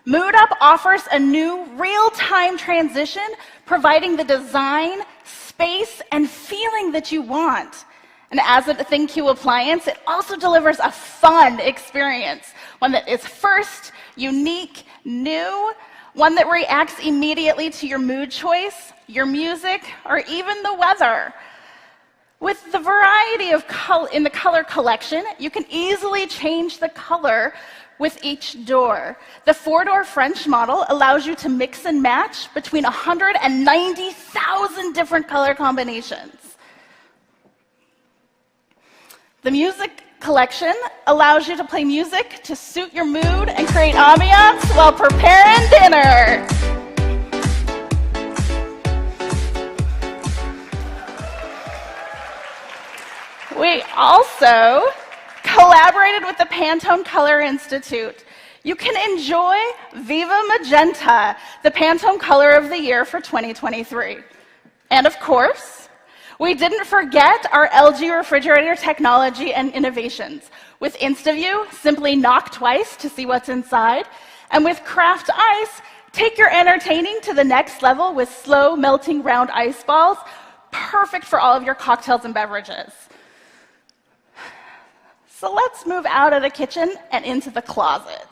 MoodUp offers a new real-time transition, providing the design, space, and feeling that you want. And as a ThinQ appliance, it also delivers a fun experience, one that is first, unique, new, one that reacts immediately to your mood choice, your music, or even the weather. With the variety of in the color collection, you can easily change the color with each door. The 4-door French model allows you to mix and match between 190,000 different color combinations. The music collection allows you to play music to suit your mood and create ambiance while preparing dinner. We also collaborated with the Pantone Color Institute. You can enjoy Viva Magenta, the Pantone Color of the Year for 2023. And of course, we didn't forget our LG refrigerator technology and innovations. With InstaView, simply knock twice to see what's inside. And with Craft Ice, take your entertaining to the next level with slow melting round ice balls, perfect for all of your cocktails and beverages. So let's move out of the kitchen and into the closet.